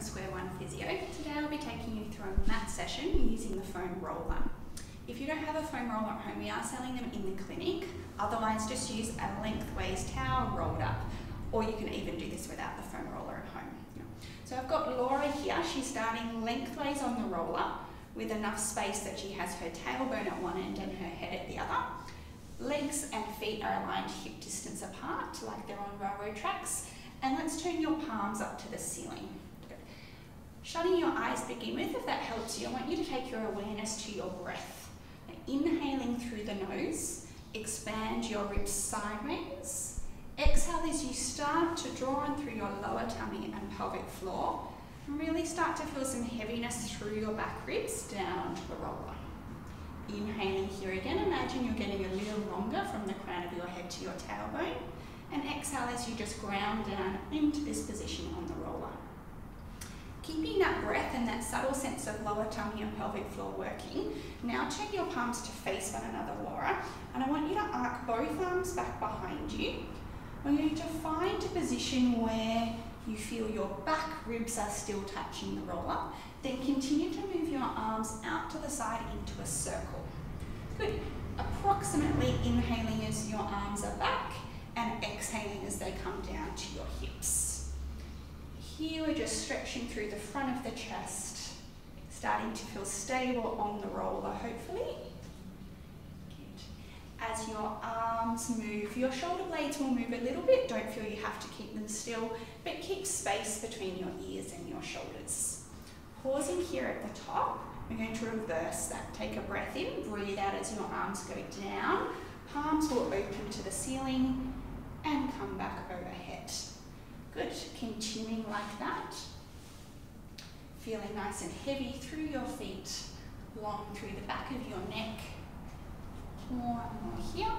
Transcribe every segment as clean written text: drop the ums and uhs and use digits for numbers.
Square One Physio. Today I'll be taking you through a mat session using the foam roller. If you don't have a foam roller at home, we are selling them in the clinic. Otherwise, just use a lengthways towel rolled up, or you can even do this without the foam roller at home. So I've got Laura here. She's starting lengthways on the roller with enough space that she has her tailbone at one end and her head at the other. Legs and feet are aligned hip distance apart, like they're on railroad tracks. And let's turn your palms up to the ceiling. Good. Shutting your eyes to begin with, if that helps you, I want you to take your awareness to your breath. Now, inhaling through the nose, expand your ribs sideways. Exhale as you start to draw on through your lower tummy and pelvic floor. And really start to feel some heaviness through your back ribs down onto the roller. Inhaling here again, imagine you're getting a little longer from the crown of your head to your tailbone. And exhale as you just ground down into this position on the roller. Keeping that breath and that subtle sense of lower tummy and pelvic floor working, now turn your palms to face one another, Laura, and I want you to arc both arms back behind you. We're going to find a position where you feel your back ribs are still touching the roller. Then continue to move your arms out to the side into a circle. Good. Approximately inhaling as your arms are back, and exhaling as they come down to your hips. Here we're just stretching through the front of the chest, starting to feel stable on the roller, hopefully. Good. As your arms move, your shoulder blades will move a little bit. Don't feel you have to keep them still, but keep space between your ears and your shoulders. Pausing here at the top, we're going to reverse that. Take a breath in, breathe out as your arms go down. Palms will open to the ceiling and come back overhead. Good, continuing like that. Feeling nice and heavy through your feet, long through the back of your neck. One more here.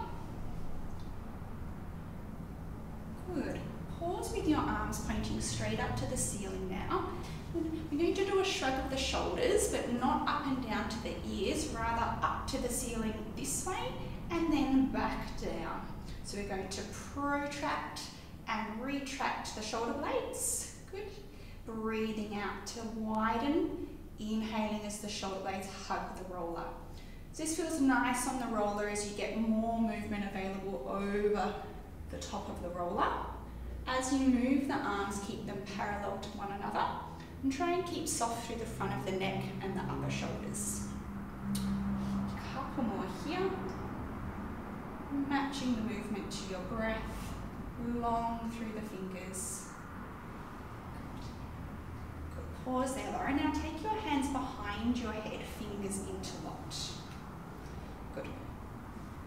Good. Pause with your arms pointing straight up to the ceiling now. We're going to do a shrug of the shoulders, but not up and down to the ears, rather up to the ceiling this way and then back down. So we're going to protract and retract the shoulder blades. Good. Breathing out to widen. Inhaling as the shoulder blades hug the roller. So this feels nice on the roller as you get more movement available over the top of the roller. As you move the arms, keep them parallel to one another. And try and keep soft through the front of the neck and the upper shoulders. A couple more here. Matching the movement to your breath, long through the fingers. Good. Pause there, Laura. Now take your hands behind your head, fingers interlocked. Good.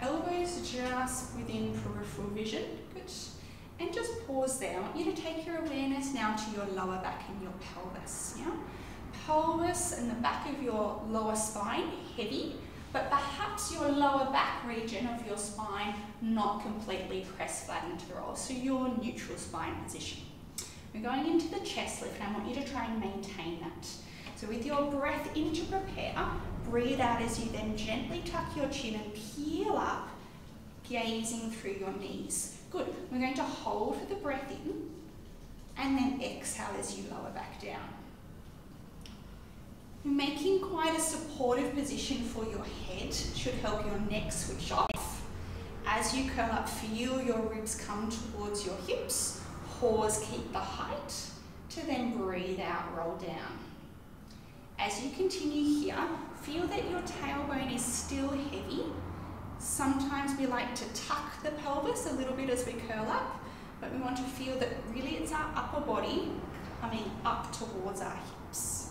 Elbows just within peripheral vision. Good. And just pause there. I want you to take your awareness now to your lower back and your pelvis. Yeah? Pelvis and the back of your lower spine, heavy, but perhaps your lower back region of your spine not completely pressed flat into the roll, so your neutral spine position. We're going into the chest lift, and I want you to try and maintain that. So with your breath in to prepare, breathe out as you then gently tuck your chin and peel up, gazing through your knees. Good. We're going to hold for the breath in, and then exhale as you lower back down. Making quite a supportive position for your head should help your neck switch off. As you curl up, feel your ribs come towards your hips. Pause, keep the height, to then breathe out, roll down. As you continue here, feel that your tailbone is still heavy. Sometimes we like to tuck the pelvis a little bit as we curl up, but we want to feel that really it's our upper body coming up towards our hips.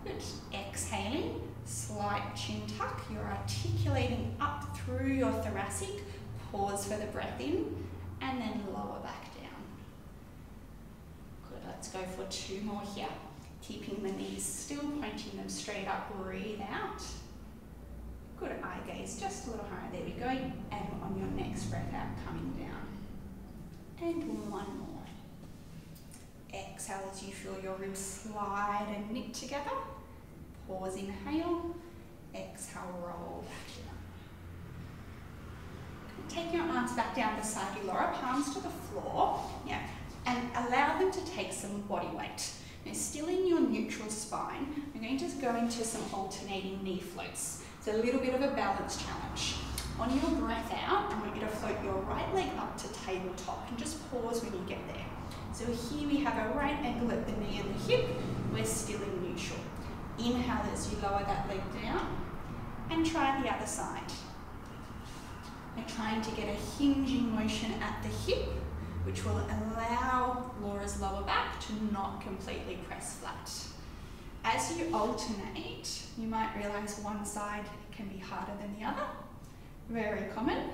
Good. Exhaling, slight chin tuck. You're articulating up through your thoracic. Pause for the breath in, and then lower back down. Good. Let's go for two more here. Keeping the knees still, pointing them straight up. Breathe out. Good. Eye gaze just a little higher. There we go. And on your next breath out, coming down. And one more. Exhale as you feel your ribs slide and knit together. Pause, inhale. Exhale, roll back down. Take your arms back down beside you, Laura. Palms to the floor. Yeah. And allow them to take some body weight. Now, still in your neutral spine, we're going to go into some alternating knee floats. It's a little bit of a balance challenge. On your breath out, I want you to float your right leg up to tabletop and just pause when you get there. So here we have a right angle at the knee and the hip. We're still in neutral. Inhale as you lower that leg down and try the other side. We're trying to get a hinging motion at the hip, which will allow Laura's lower back to not completely press flat. As you alternate, you might realize one side can be harder than the other. Very common.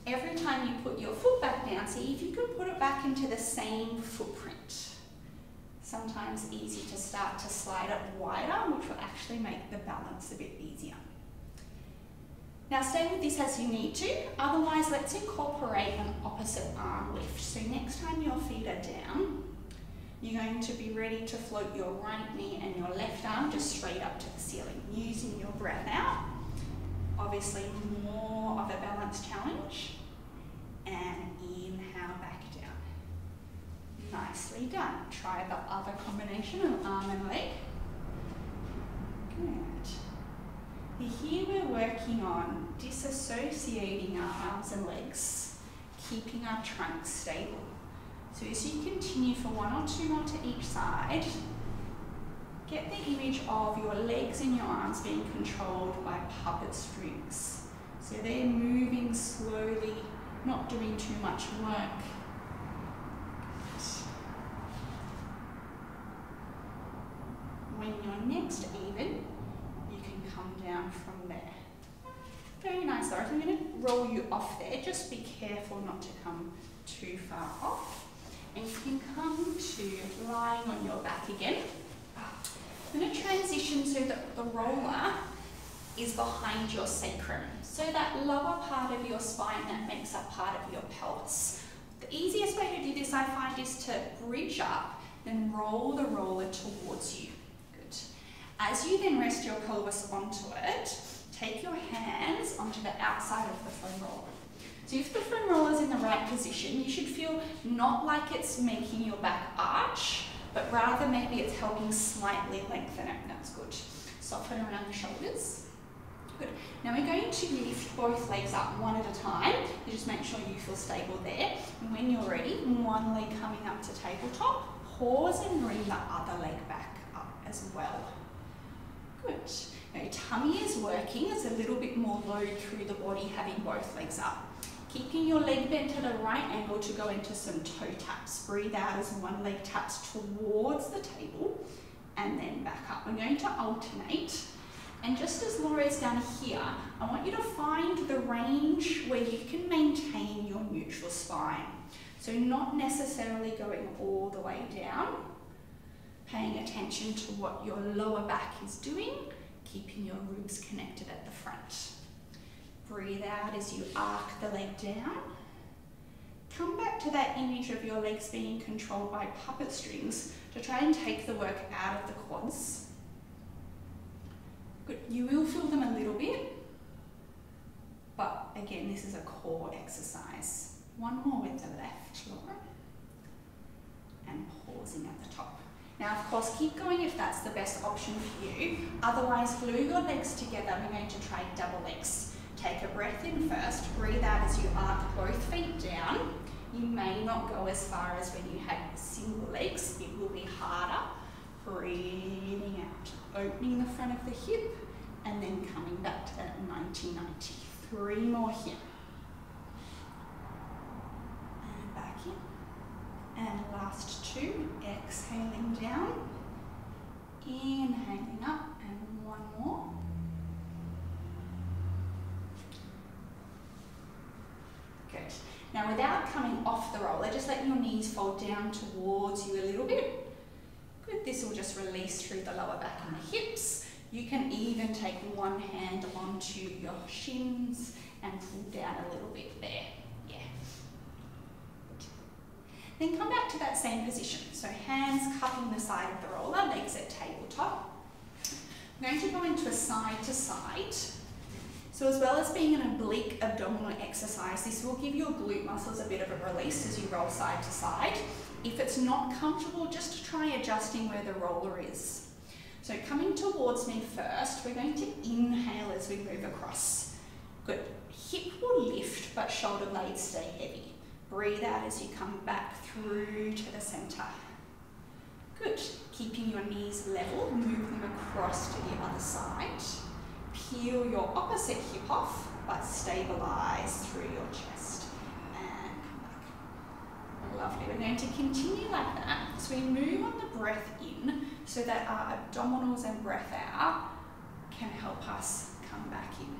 Every time you put your foot back down, see if you can put it back into the same footprint. Sometimes easy to start to slide it wider, which will actually make the balance a bit easier. Now stay with this as you need to, otherwise let's incorporate an opposite arm lift. So next time your feet are down, you're going to be ready to float your right knee and your left arm just straight up to the ceiling, using your breath out. Obviously more of a balance challenge, and inhale back down. Nicely done. Try the other combination of arm and leg. Good. Here we're working on disassociating our arms and legs, keeping our trunk stable. So as you continue for one or two more to each side, get the image of your legs and your arms being controlled by puppet strings. So they're moving slowly, not doing too much work. When you're next even, you can come down from there. Very nice, Laura. I'm going to roll you off there. Just be careful not to come too far off. And you can come to lying on your back again. I'm going to transition so that the roller is behind your sacrum. So that lower part of your spine that makes up part of your pelvis. The easiest way to do this, I find, is to bridge up, then roll the roller towards you. Good. As you then rest your pelvis onto it, take your hands onto the outside of the foam roller. So if the foam roller is in the right position, you should feel not like it's making your back arch, but rather maybe it's helping slightly lengthen it. That's good. Soften around the shoulders. Good. Now we're going to lift both legs up one at a time. You just make sure you feel stable there. And when you're ready, one leg coming up to tabletop, pause and bring the other leg back up as well. Good. Now your tummy is working. It's a little bit more load through the body having both legs up. Keeping your leg bent at a right angle to go into some toe taps. Breathe out as one leg taps towards the table and then back up. We're going to alternate. And just as Laura is down here, I want you to find the range where you can maintain your neutral spine. So not necessarily going all the way down, paying attention to what your lower back is doing, keeping your ribs connected at the front. Breathe out as you arc the leg down. Come back to that image of your legs being controlled by puppet strings to try and take the work out of the quads. Good. You will feel them a little bit, but again, this is a core exercise. One more with the left, Laura. And pausing at the top. Now, of course, keep going if that's the best option for you. Otherwise, glue your legs together. We're going to try double legs. Take a breath in first. Breathe out as you arc both feet down. You may not go as far as when you had single legs. It will be harder. Breathing out, opening the front of the hip, and then coming back to that 90-90. 3 more here. And back in. And last 2, exhaling down, inhaling up, and 1 more. Good. Now without coming off the roller, just let your knees fold down towards you a little bit. Good. This will just release through the lower back and the hips. You can even take one hand onto your shins and pull down a little bit there. Yeah. Good. Then come back to that same position. So hands cupping the side of the roller, legs at tabletop. I'm going to go into a side to side. So as well as being an oblique abdominal exercise, this will give your glute muscles a bit of a release as you roll side to side. If it's not comfortable, just try adjusting where the roller is. So coming towards me first, we're going to inhale as we move across. Good. Hip will lift, but shoulder blades stay heavy. Breathe out as you come back through to the center. Good. Keeping your knees level, move them across to the other side. Peel your opposite hip off, but stabilize through your chest. And come back. Lovely. We're going to continue like that. So we move on the breath in so that our abdominals and breath out can help us come back in.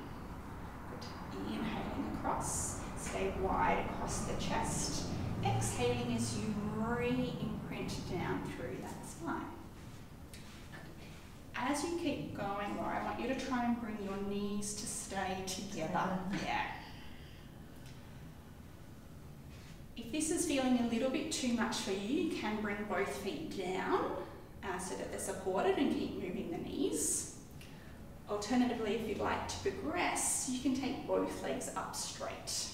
Good. Inhaling across. Stay wide across the chest. Exhaling as you re-imprint down through that spine. As you keep going, Laura, I want you to try and bring your knees to stay together. Yeah. If this is feeling a little bit too much for you, you can bring both feet down so that they're supported and keep moving the knees. Alternatively, if you'd like to progress, you can take both legs up straight.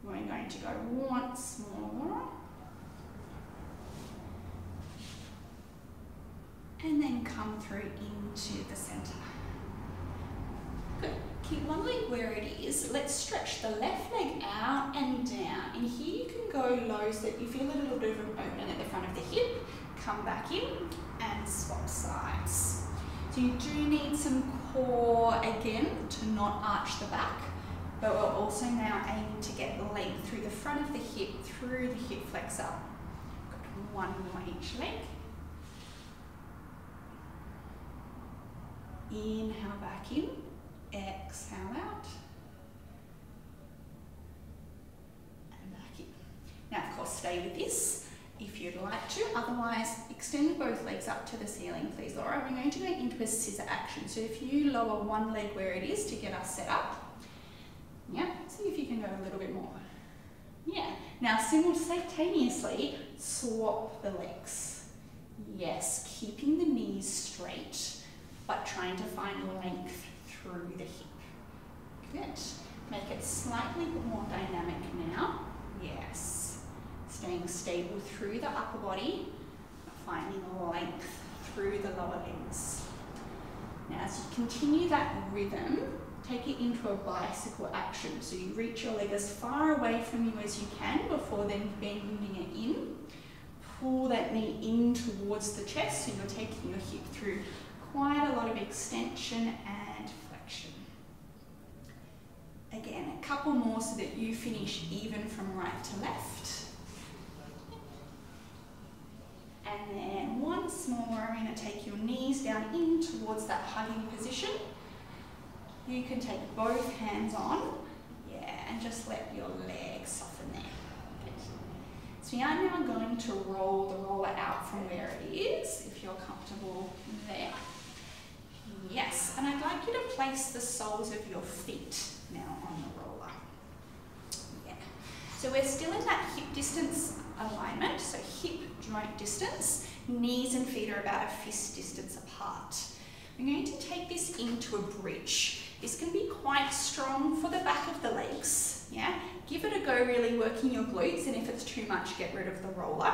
We're going to go once more. And then come through into the center. Good. Keep one leg where it is. Let's stretch the left leg out and down. And here you can go low so that you feel a little bit of an opening at the front of the hip. Come back in and swap sides. So you do need some core again to not arch the back. But we're also now aiming to get length through the front of the hip, through the hip flexor. Good. One more each leg. Inhale back in, exhale out, and back in. Now, of course, stay with this if you'd like to. Otherwise, extend both legs up to the ceiling, please, Laura. We're going to go into a scissor action. So if you lower one leg where it is to get us set up, yeah, see if you can go a little bit more. Yeah. Now, simultaneously, swap the legs. Yes, keeping the knees straight, but trying to find length through the hip. Good. Make it slightly more dynamic now. Yes. Staying stable through the upper body, finding length through the lower limbs. Now, as you continue that rhythm, take it into a bicycle action. So you reach your leg as far away from you as you can before then bending it in. Pull that knee in towards the chest, so you're taking your hip through quite a lot of extension and flexion. Again, a couple more so that you finish even from right to left. And then once more, we're going to take your knees down in towards that hugging position. You can take both hands on, yeah, and just let your legs soften there. Good. So we are now going to roll the roller out from where it is, if you're comfortable there. Yes, and I'd like you to place the soles of your feet now on the roller. Yeah. So we're still in that hip distance alignment, so hip joint distance. Knees and feet are about a fist distance apart. We're going to take this into a bridge. This can be quite strong for the back of the legs. Yeah. Give it a go, really working your glutes, and if it's too much, get rid of the roller.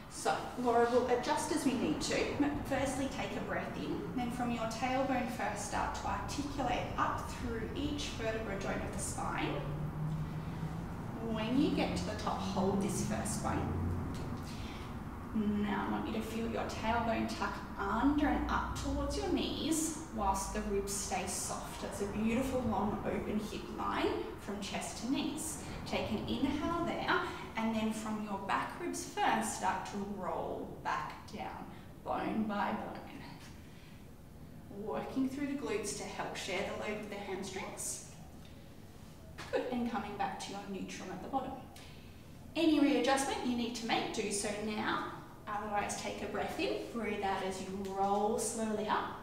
So, Laura will adjust as we need to. Firstly, take a breath in. Then from your tailbone first, start to articulate up through each vertebra joint of the spine. When you get to the top, hold this first one. Now I want you to feel your tailbone tuck under and up towards your knees whilst the ribs stay soft. It's a beautiful long open hip line from chest to knees. Take an inhale there, and then from your back ribs first, start to roll back down, bone by bone. Working through the glutes to help share the load with the hamstrings. Good, and coming back to your neutral at the bottom. Any readjustment you need to make, do so now. Otherwise, take a breath in, breathe out as you roll slowly up.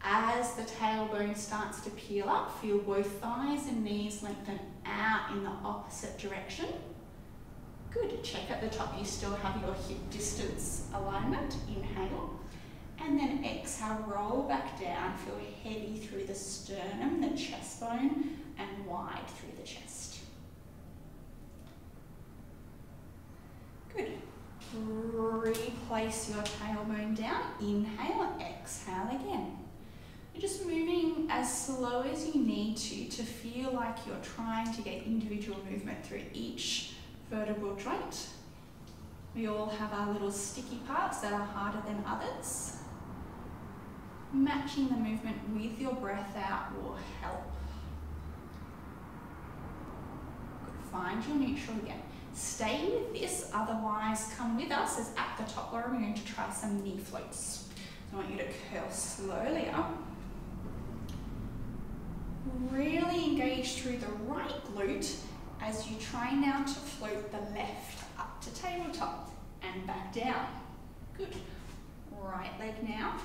As the tailbone starts to peel up, feel both thighs and knees lengthen out in the opposite direction. Good, check at the top you still have your hip distance alignment. Inhale, and then exhale, roll back down. Feel heavy through the sternum, the chest bone, and wide through the chest. Good. Replace your tailbone down. Inhale, exhale again. You're just moving as slow as you need to feel like you're trying to get individual movement through each vertebral joint. We all have our little sticky parts that are harder than others. Matching the movement with your breath out will help. Good. Find your neutral again. Stay with this, otherwise come with us as at the top where we're going to try some knee floats. So I want you to curl slowly up. Really engage through the right glute as you try now to float the left up to tabletop and back down. Good. Right leg now.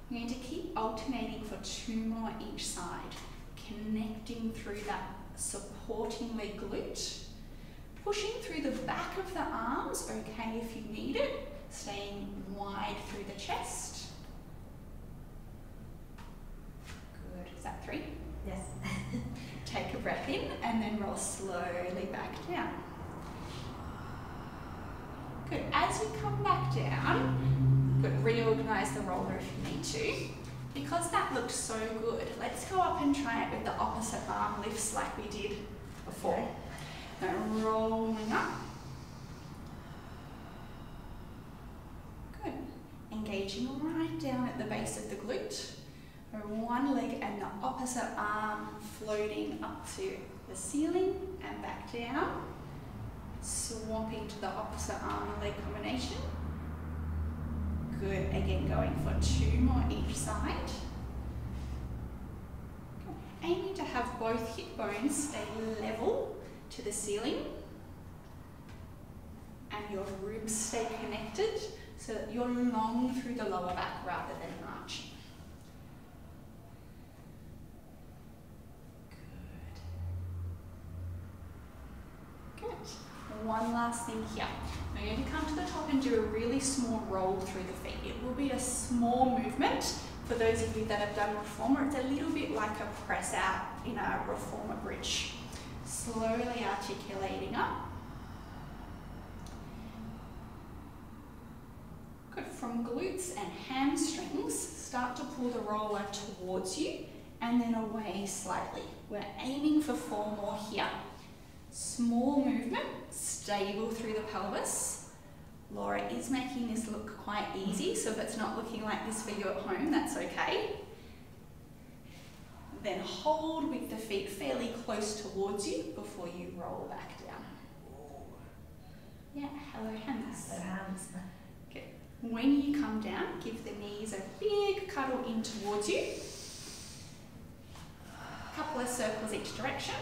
You're going to keep alternating for 2 more each side, connecting through that supporting leg glute. Pushing through the back of the arms, okay if you need it, staying wide through the chest. Good, is that 3? Yes. Take a breath in and then roll slowly back down. Good, as you come back down, good, reorganize the roller if you need to. Because that looked so good, let's go up and try it with the opposite arm lifts like we did before. Now rolling up. Good. Engaging right down at the base of the glute. One leg and the opposite arm floating up to the ceiling and back down. Swapping to the opposite arm and leg combination. Good. Again, going for 2 more each side. Good. Aiming to have both hip bones stay level to the ceiling and your ribs stay connected so that you're long through the lower back rather than arching. Good. Good. One last thing here. Now you're going to come to the top and do a really small roll through the feet. It will be a small movement. For those of you that have done reformer, it's a little bit like a press out in a reformer bridge. Slowly articulating up. Good. From glutes and hamstrings, start to pull the roller towards you and then away slightly. We're aiming for 4 more here. Small movement, stable through the pelvis. Laura is making this look quite easy, so if it's not looking like this for you at home, that's okay. Then hold with the feet fairly close towards you before you roll back down. Yeah, hello hands. Hello hands. Good. When you come down, give the knees a big cuddle in towards you. A couple of circles each direction.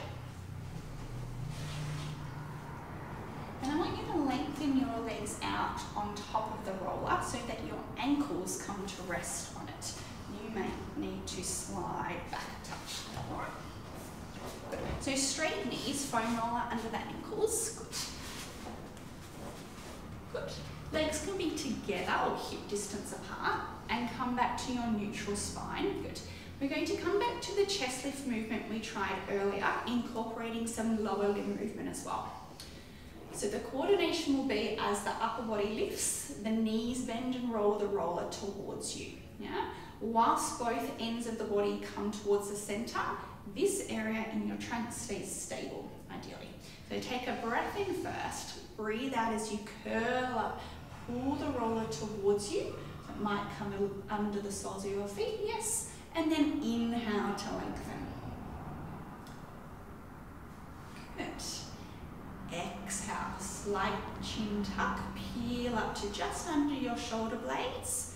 And I want you to lengthen your legs out on top of the roller so that your ankles come to rest on it. You may need to slide back a touch. Alright. Good. So straight knees, foam roller under the ankles. Good. Good. Legs can be together or hip distance apart and come back to your neutral spine. Good. We're going to come back to the chest lift movement we tried earlier, incorporating some lower limb movement as well. So the coordination will be as the upper body lifts, the knees bend and roll the roller towards you. Yeah? Whilst both ends of the body come towards the center, this area in your trunk stays stable, ideally. So take a breath in first, breathe out as you curl up, pull the roller towards you. So it might come under the soles of your feet, yes, and then inhale to lengthen. Good. Exhale, slight chin tuck, peel up to just under your shoulder blades.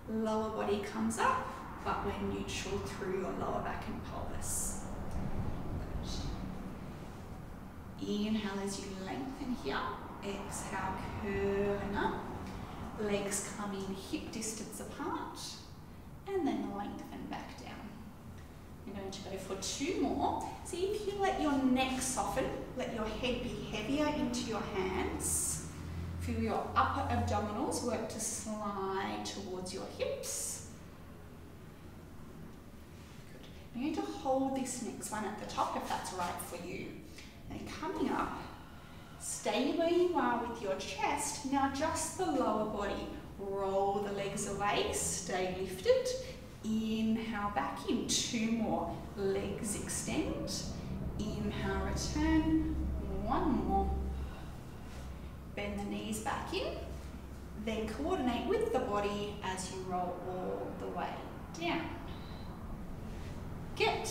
Lower body comes up, but we're neutral through your lower back and pelvis. Good. Inhale as you lengthen here. Exhale, curling up. Legs coming hip distance apart. And then lengthen back down. You're going to go for 2 more. See if you let your neck soften, let your head be heavier into your hands. Feel your upper abdominals work to slide towards your hips. Good. I'm going to hold this next one at the top if that's right for you. And coming up, Stay where you are with your chest. Now just the lower body. Roll the legs away, stay lifted. Inhale back in, 2 more. Legs extend. Inhale, return. 1 more. Bend the knees back in. Then coordinate with the body as you roll all the way down. Good.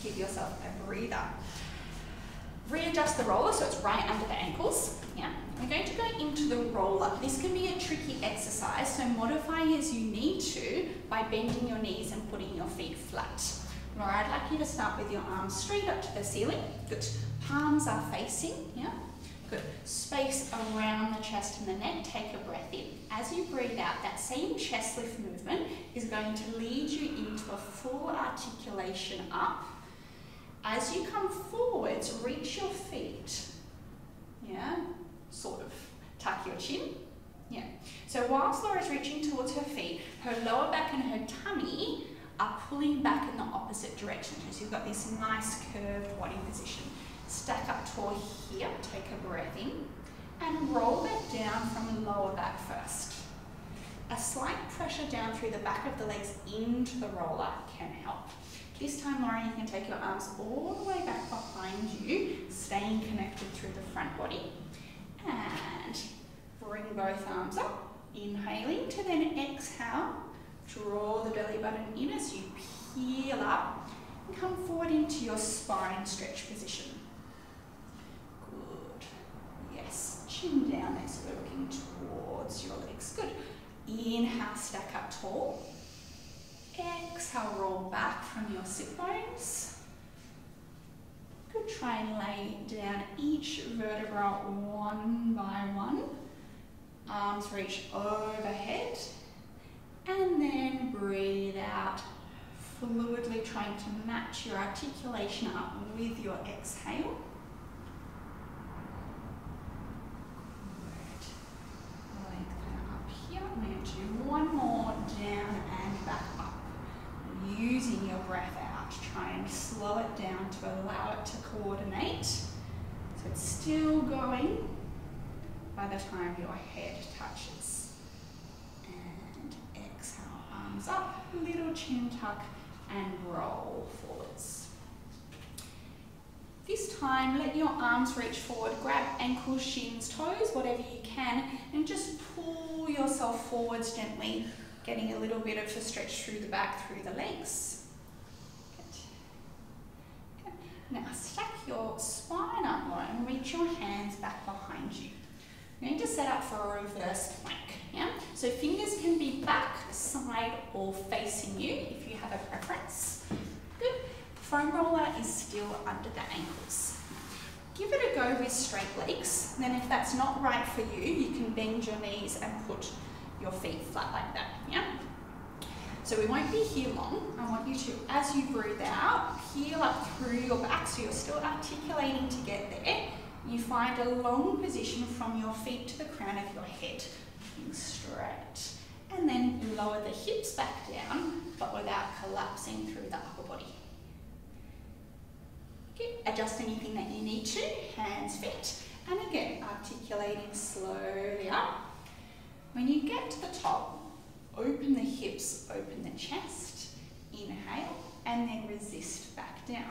Give yourself a breather. Readjust the roller so it's right under the ankles. Yeah. We're going to go into the roller. This can be a tricky exercise, so modify as you need to by bending your knees and putting your feet flat. Laura, I'd like you to start with your arms straight up to the ceiling. Good. Palms are facing. Yeah. Good. Space around the chest and the neck. Take a breath in. As you breathe out, that same chest lift movement is going to lead you into a full articulation up. As you come forwards, reach your feet. Yeah. Sort of tuck your chin. Yeah. So whilst Laura's reaching towards her feet, her lower back and her tummy are pulling back in the opposite direction. So you've got this nice curved body position. Stack up tall here, take a breath in, and roll back down from lower back first. A slight pressure down through the back of the legs into the roller can help. This time, Laura, you can take your arms all the way back behind you, staying connected through the front body. And bring both arms up, inhaling to then exhale. Draw the belly button in as you peel up and come forward into your spine stretch position. Good. Yes, chin down there so we're looking towards your legs. Good. Inhale, stack up tall. Exhale, roll back from your sit bones. Good, try and lay down each vertebra one by one. Arms reach overhead. And then breathe out, fluidly trying to match your articulation up with your exhale. Good. Lengthen up here. I'm going to do 1 more down and back up. Using your breath out, try and slow it down to allow it to coordinate. So it's still going by the time your head touches. And exhale, arms up, little chin tuck, and roll forwards. This time, let your arms reach forward, grab ankles, shins, toes, whatever you can, and just pull yourself forwards gently, getting a little bit of a stretch through the back, through the legs. Good. Good. Now stack your spine up, Laura, and reach your hands back behind you. You're going to set up for a reverse plank. Yeah? So fingers can be back, side, or facing you if you have a preference. Good. Foam roller is still under the ankles. Give it a go with straight legs. Then if that's not right for you, you can bend your knees and put your feet flat like that, yeah? So we won't be here long. I want you to, as you breathe out, peel up through your back so you're still articulating to get there. You find a long position from your feet to the crown of your head, looking straight. And then lower the hips back down, but without collapsing through the upper body. Okay, adjust anything that you need to, hands, feet. And again, articulating slowly up. When you get to the top, open the hips, open the chest, inhale, and then resist back down.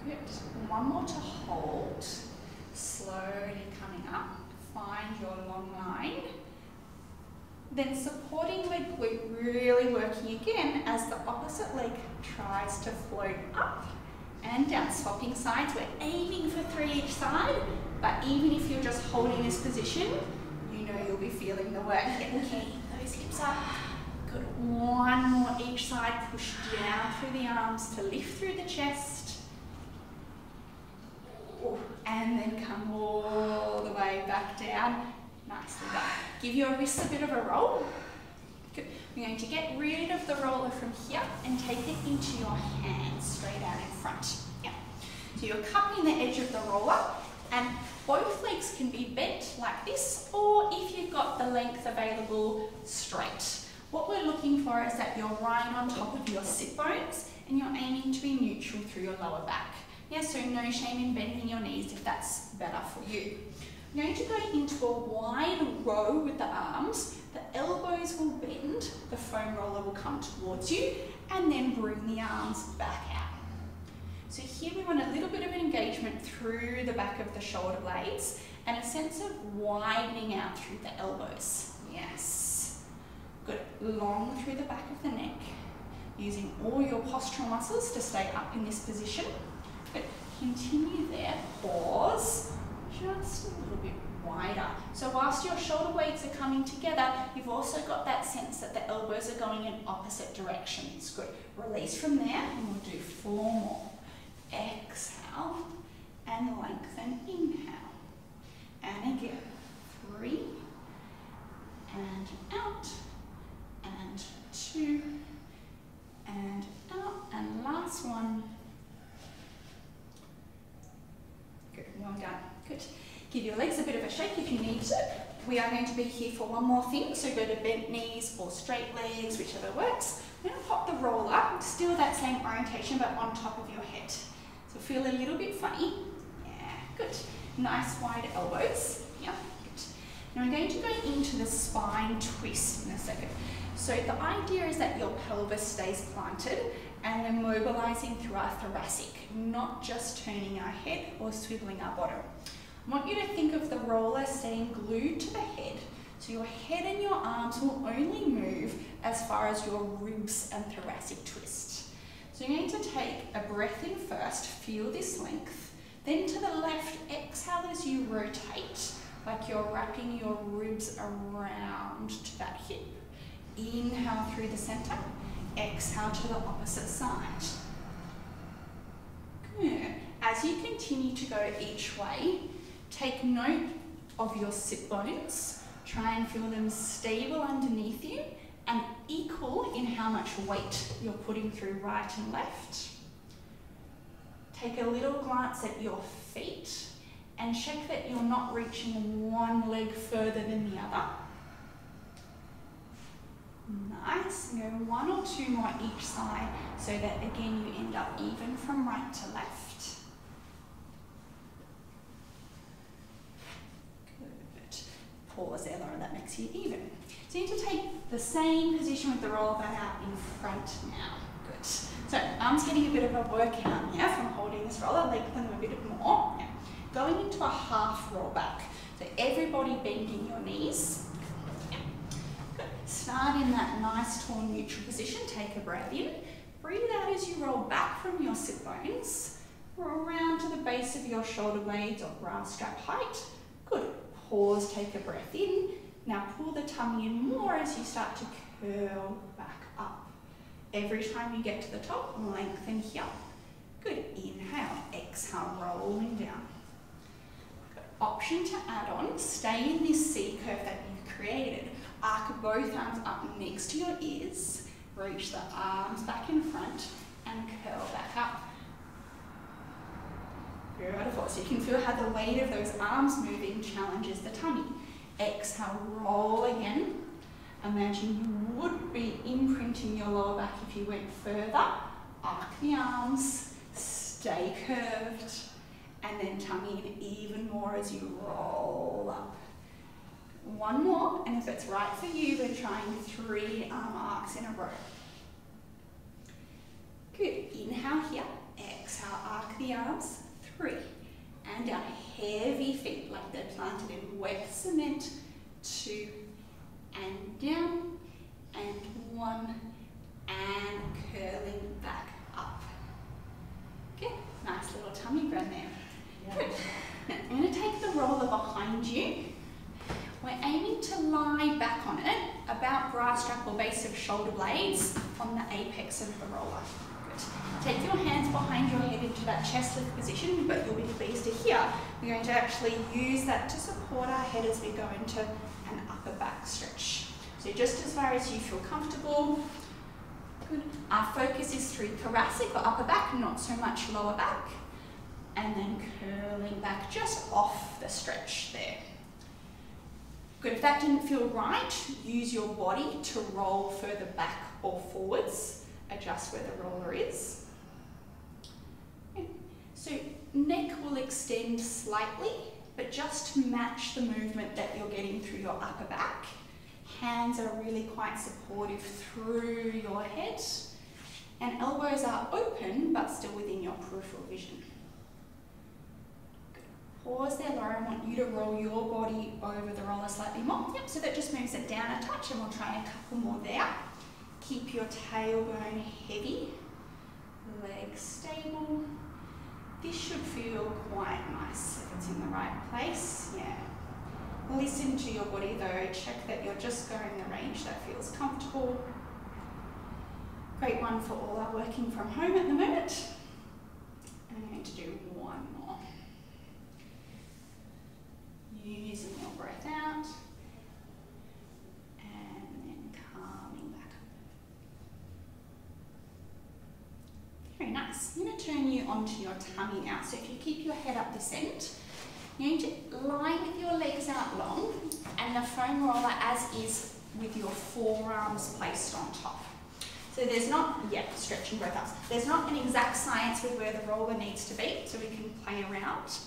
Good. 1 more to hold. Slowly coming up. Find your long line. Then supporting leg glute, really working again as the opposite leg tries to float up and down. Swapping sides, we're aiming for 3 each side, but even if you're just holding this position, you know you'll be feeling the work. Okay, those hips up. Good. 1 more each side, push down through the arms to lift through the chest. And then come all the way back down. Nicely done. Give your wrists a bit of a roll. Good. We're going to get rid of the roller from here and take it into your hands straight out in front. Yeah. So you're cupping the edge of the roller and both legs can be bent like this, or if you've got the length available, straight. What we're looking for is that you're right on top of your sit bones and you're aiming to be neutral through your lower back. Yeah, so no shame in bending your knees if that's better for you. I'm going to go into a wide row with the arms. The elbows will bend, the foam roller will come towards you, and then bring the arms back out. So here we want a little bit of engagement through the back of the shoulder blades and a sense of widening out through the elbows. Yes. Good. Long through the back of the neck, using all your postural muscles to stay up in this position. Good. Continue there. Pause. Just a little bit wider. So whilst your shoulder blades are coming together, you've also got that sense that the elbows are going in opposite directions. Good. Release from there, and we'll do 4 more. Exhale and lengthen. Inhale. And again. 3 and out and 2 and out, and last one. Good. Well done. Good. Give your legs a bit of a shake if you need to. We are going to be here for one more thing, so go to bent knees or straight legs, whichever works. I'm going to pop the roll up, still that same orientation but on top of your head. So feel a little bit funny. Yeah, good. Nice wide elbows. Yeah, good. Now we're going to go into the spine twist in a second. So the idea is that your pelvis stays planted and we're mobilizing through our thoracic, not just turning our head or swiveling our bottom. I want you to think of the roller staying glued to the head. So your head and your arms will only move as far as your ribs and thoracic twist. So you're going to take a breath in first, feel this length. Then to the left, exhale as you rotate, like you're wrapping your ribs around to that hip. Inhale through the center, exhale to the opposite side. Good. As you continue to go each way, take note of your sit bones. Try and feel them stable underneath you and equal in how much weight you're putting through right and left. Take a little glance at your feet and check that you're not reaching one leg further than the other. Nice. And go 1 or 2 more each side so that again you end up even from right to left. Good. Pause there, Lauren, that makes you even. So you need to take the same position with the roll back out in front now. Good. So arms getting a bit of a workout now from holding this roller, lengthen them a bit more. Yeah. Going into a half roll back. So everybody bending your knees. Start in that nice tall neutral position, take a breath in, breathe out as you roll back from your sit bones, around to the base of your shoulder blades or bra strap height. Good, pause, take a breath in, now pull the tummy in more as you start to curl back up. Every time you get to the top, lengthen here. Good, inhale, exhale, rolling down. Good. Option to add on, stay in this C curve that you've created. Arc both arms up next to your ears, reach the arms back in front and curl back up. Beautiful. So you can feel how the weight of those arms moving challenges the tummy. Exhale, roll again. Imagine you would be imprinting your lower back if you went further. Arc the arms, stay curved, and then tummy in even more as you roll up. 1 more, and if it's right for you, we're trying 3 arm arcs in a row. Good. Inhale here. Exhale, arc the arms. 3. And down. Heavy feet like they're planted in wet cement. 2. And down. And 1. And curling back up. Okay. Nice little tummy burn there. Yeah. Good. Now, I'm going to take the roller behind you. We're aiming to lie back on it, about bra strap or base of shoulder blades on the apex of the roller. Good. Take your hands behind your head into that chest lift position, but you'll be pleased to hear we're going to actually use that to support our head as we go into an upper back stretch. So just as far as you feel comfortable. Good. Our focus is through thoracic or upper back, not so much lower back. And then curling back just off the stretch there. Good, if that didn't feel right, use your body to roll further back or forwards adjust where the roller is. Okay. So neck will extend slightly, but just to match the movement that you're getting through your upper back. Hands are really quite supportive through your head, and elbows are open but still within your peripheral vision. Good. Pause there, Laura. I want you to roll your body over the roller slightly more. Yep, so that just moves it down a touch, and we'll try a couple more there. Keep your tailbone heavy, legs stable. This should feel quite nice if it's in the right place. Yeah. Listen to your body though, check that you're just going the range that feels comfortable. Great one for all our working from home at the moment. And I'm going to do one more. Using your breath out. And then calming back up. Very nice. I'm going to turn you onto your tummy now. So if you keep your head up this end, you're going to lie with your legs out long and the foam roller as is with your forearms placed on top. So there's not, stretching both arms. There's not an exact science with where the roller needs to be, so we can play around.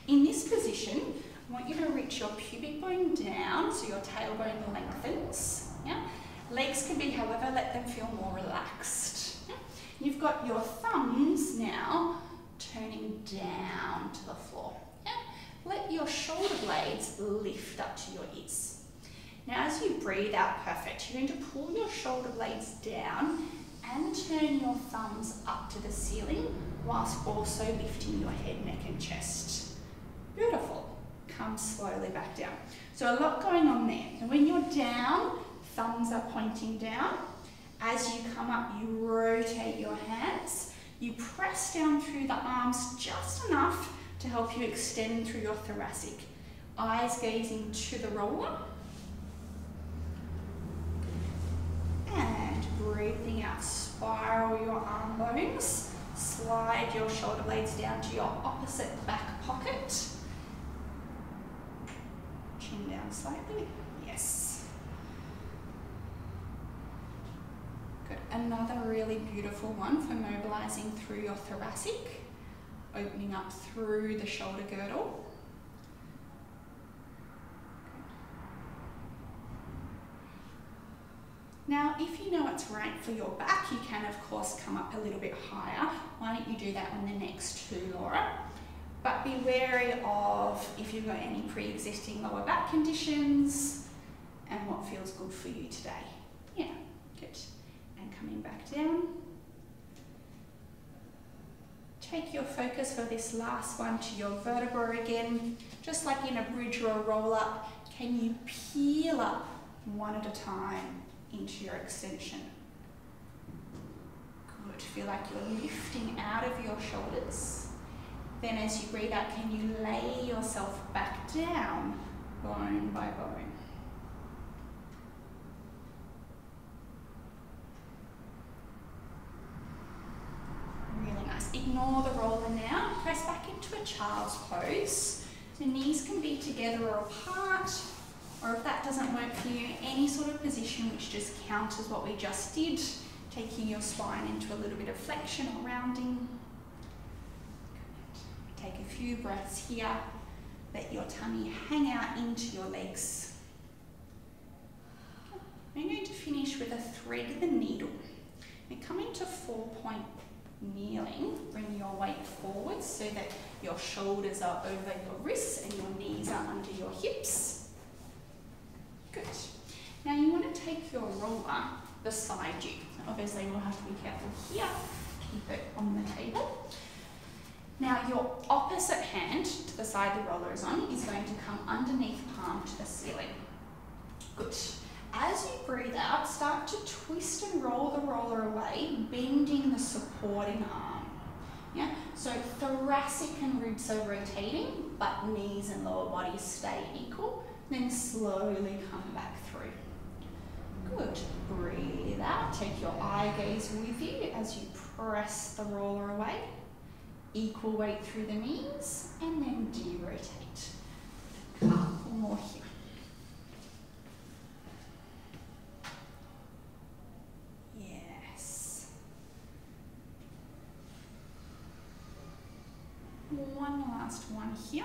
In this position, I want you to reach your pubic bone down so your tailbone lengthens. Yeah? Legs can be, however, let them feel more relaxed. Yeah? You've got your thumbs now turning down to the floor. Yeah? Let your shoulder blades lift up to your ears. Now as you breathe out, perfect, you're going to pull your shoulder blades down and turn your thumbs up to the ceiling whilst also lifting your head, neck and chest. Beautiful. Come slowly back down. So a lot going on there. And when you're down, thumbs are pointing down. As you come up, you rotate your hands. You press down through the arms just enough to help you extend through your thoracic. Eyes gazing to the roller. And breathing out, spiral your arm bones. Slide your shoulder blades down to your opposite back pocket. Chin down slightly. Yes. Good. Another really beautiful one for mobilizing through your thoracic. Opening up through the shoulder girdle. Now, if you know it's right for your back, you can of course come up a little bit higher. Why don't you do that on the next two, Laura? But be wary of if you've got any pre-existing lower back conditions and what feels good for you today. Yeah, good. And coming back down. Take your focus for this last one to your vertebra again. Just like in a bridge or a roll up, can you peel up one at a time into your extension? Good. Feel like you're lifting out of your shoulders. Then as you breathe out, can you lay yourself back down, bone by bone? Really nice. Ignore the roller now. Press back into a child's pose. So knees can be together or apart, or if that doesn't work for you, any sort of position which just counters what we just did, taking your spine into a little bit of flexion or rounding. Take a few breaths here. Let your tummy hang out into your legs. I'm going to finish with a thread the needle. We're coming to 4-point kneeling. Bring your weight forward so that your shoulders are over your wrists and your knees are under your hips. Good. Now you want to take your roller beside you. Obviously we'll have to be careful here. Keep it on the table. Now your opposite hand to the side the roller is on is going to come underneath palm to the ceiling. Good. As you breathe out, start to twist and roll the roller away, bending the supporting arm. Yeah? So thoracic and ribs are rotating, but knees and lower body stay equal. Then slowly come back through. Good. Breathe out. Take your eye gaze with you as you press the roller away. Equal weight through the knees, and then de-rotate. A couple more here. Yes. last one here.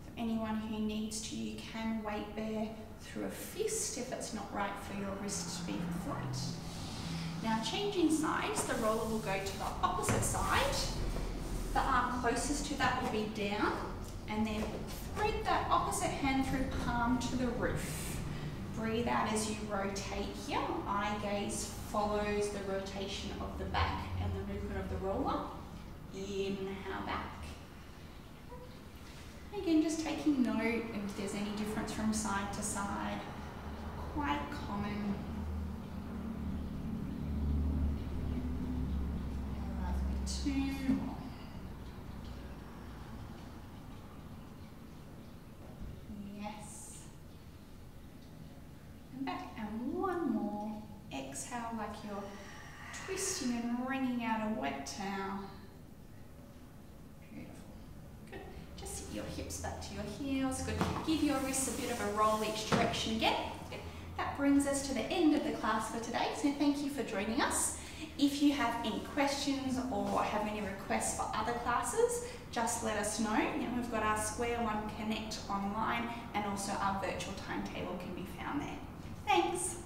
For anyone who needs to, you can weight bear through a fist if it's not right for your wrist to be flat. Now changing sides, the roller will go to the opposite side. The arm closest to that will be down, and then thread that opposite hand through palm to the roof. Breathe out as you rotate here. Eye gaze follows the rotation of the back and the movement of the roller. Inhale back. Again, just taking note if there's any difference from side to side. Quite common. Lovely. 2 more. Yes. And back, and 1 more. Exhale like you're twisting and wringing out a wet towel. Beautiful. Good. Just sit your hips back to your heels. Good. Give your wrists a bit of a roll each direction again. Good. That brings us to the end of the class for today, so thank you for joining us. If you have any questions or have any requests for other classes, just let us know. And we've got our Square One Connect online, and also our virtual timetable can be found there. Thanks.